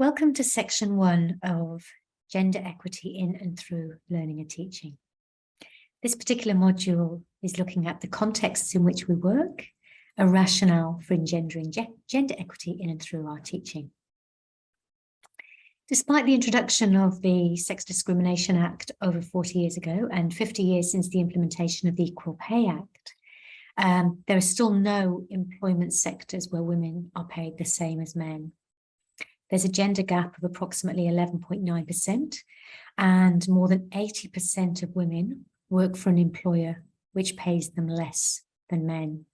Welcome to section 1 of Gender Equity in and Through Learning and Teaching. This particular module is looking at the contexts in which we work, a rationale for engendering gender equity in and through our teaching. Despite the introduction of the Sex Discrimination Act over 40 years ago and 50 years since the implementation of the Equal Pay Act, there are still no employment sectors where women are paid the same as men. There's a gender gap of approximately 11.9%, and more than 80% of women work for an employer which pays them less than men.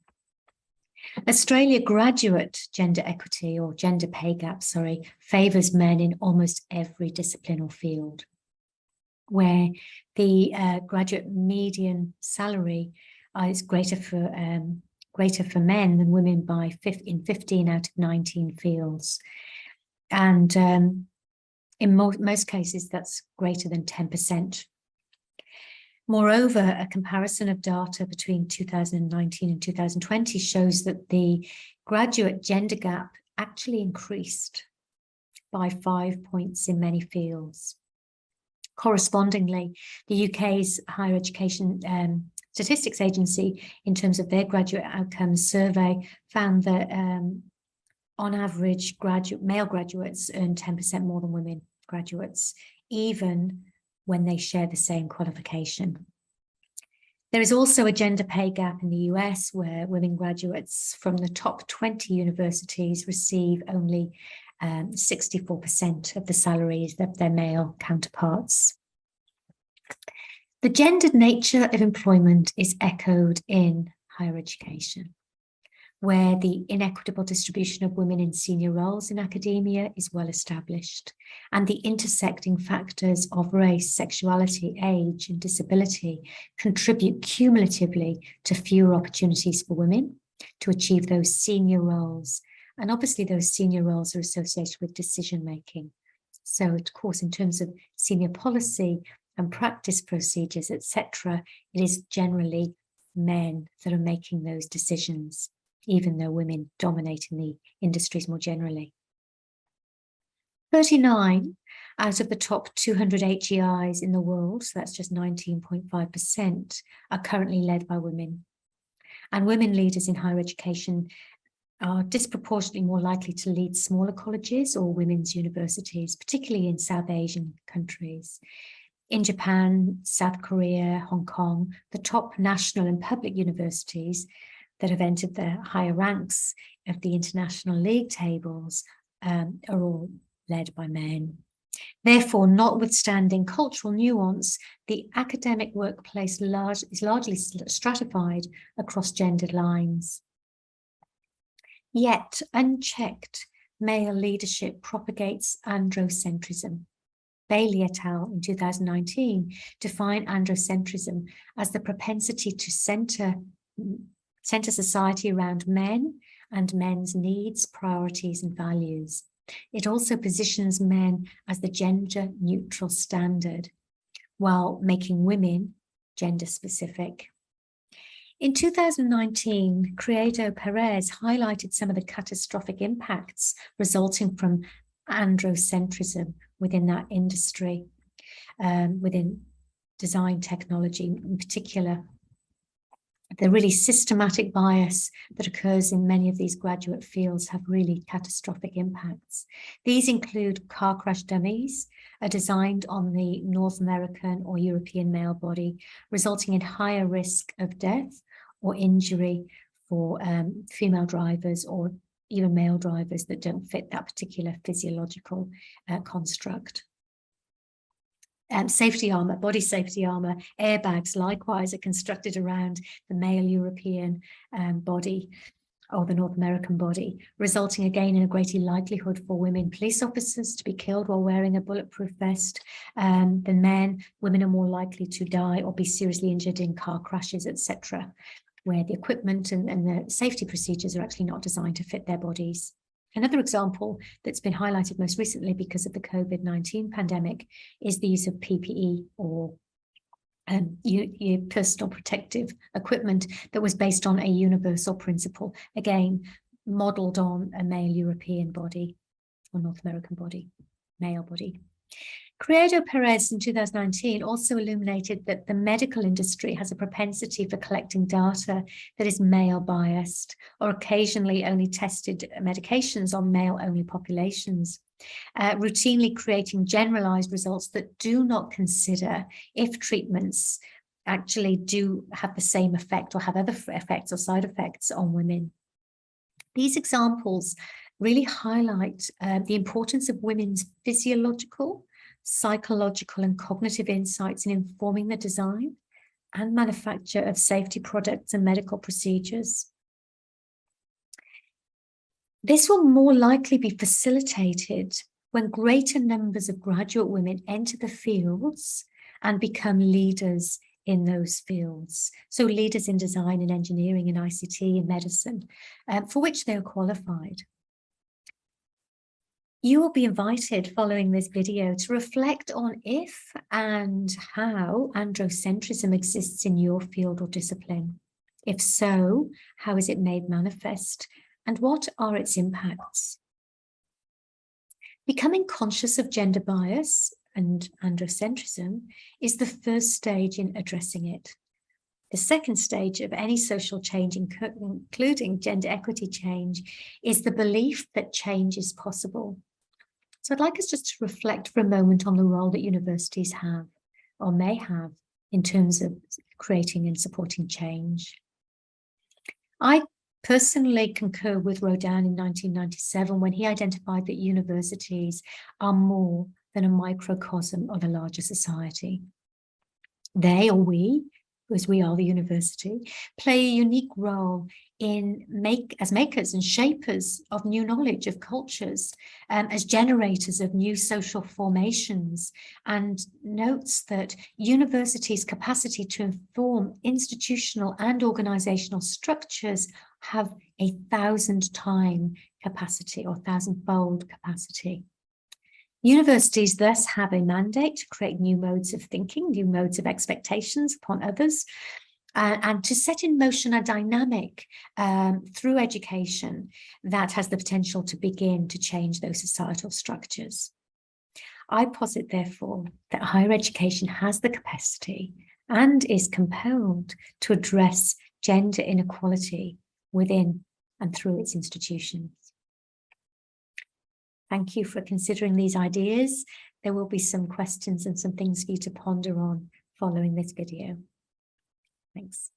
Australia graduate gender equity, or gender pay gap, favours men in almost every discipline or field, where the graduate median salary is greater for men than women in 15 out of 19 fields. And in most cases, that's greater than 10%. Moreover, a comparison of data between 2019 and 2020 shows that the graduate gender gap actually increased by 5 points in many fields. Correspondingly, the UK's Higher Education Statistics Agency, in terms of their graduate outcomes survey, found that on average, male graduates earn 10% more than women graduates, even when they share the same qualification. There is also a gender pay gap in the US, where women graduates from the top 20 universities receive only 64% of the salaries of their male counterparts. The gendered nature of employment is echoed in higher education, where the inequitable distribution of women in senior roles in academia is well established, and the intersecting factors of race, sexuality, age, and disability contribute cumulatively to fewer opportunities for women to achieve those senior roles. And obviously those senior roles are associated with decision-making. So of course, in terms of senior policy and practice procedures, etc., it is generally men that are making those decisions, even though women dominate in the industries more generally. 39 out of the top 200 HEIs in the world, so that's just 19.5%, are currently led by women. And women leaders in higher education are disproportionately more likely to lead smaller colleges or women's universities, particularly in South Asian countries. In Japan, South Korea, Hong Kong, the top national and public universities that have entered the higher ranks of the international league tables are all led by men. Therefore, notwithstanding cultural nuance, the academic workplace is largely stratified across gendered lines. Yet, unchecked, male leadership propagates androcentrism. Bailey et al. In 2019 defined androcentrism as the propensity to center society around men and men's needs, priorities, and values. It also positions men as the gender-neutral standard, while making women gender-specific. In 2019, Credo Perez highlighted some of the catastrophic impacts resulting from androcentrism within that industry, within design technology in particular. The really systematic bias that occurs in many of these graduate fields have really catastrophic impacts. These include car crash dummies, are designed on the North American or European male body, resulting in higher risk of death or injury for female drivers or even male drivers that don't fit that particular physiological construct. Safety armor, body safety armor, airbags likewise are constructed around the male European body or the North American body, resulting again in a greater likelihood for women police officers to be killed while wearing a bulletproof vest than men. Women are more likely to die or be seriously injured in car crashes, etc., where the equipment and the safety procedures are actually not designed to fit their bodies. Another example that's been highlighted most recently because of the COVID-19 pandemic is the use of PPE, or your personal protective equipment, that was based on a universal principle, again, modelled on a male European body. or North American body, male body. Criado Perez in 2019 also illuminated that the medical industry has a propensity for collecting data that is male biased, or occasionally only tested medications on male-only populations, routinely creating generalized results that do not consider if treatments actually do have the same effect or have other effects or side effects on women. These examples really highlight the importance of women's physiological, psychological, and cognitive insights in informing the design and manufacture of safety products and medical procedures. This will more likely be facilitated when greater numbers of graduate women enter the fields and become leaders in those fields. So leaders in design and engineering and ICT and medicine, for which they are qualified. You will be invited following this video to reflect on if and how androcentrism exists in your field or discipline. If so, how is it made manifest and what are its impacts? Becoming conscious of gender bias and androcentrism is the first stage in addressing it. The second stage of any social change, including gender equity change, is the belief that change is possible. So I'd like us just to reflect for a moment on the role that universities have or may have in terms of creating and supporting change. I personally concur with Rodin in 1997 when he identified that universities are more than a microcosm of a larger society. They, or we, because we are the university, play a unique role as makers and shapers of new knowledge, of cultures, as generators of new social formations, and notes that universities' capacity to inform institutional and organizational structures have 1,000-time capacity or 1,000-fold capacity. Universities thus have a mandate to create new modes of thinking, new modes of expectations upon others, and to set in motion a dynamic through education that has the potential to begin to change those societal structures. I posit, therefore, that higher education has the capacity and is compelled to address gender inequality within and through its institutions. Thank you for considering these ideas. There will be some questions and some things for you to ponder on following this video. Thanks.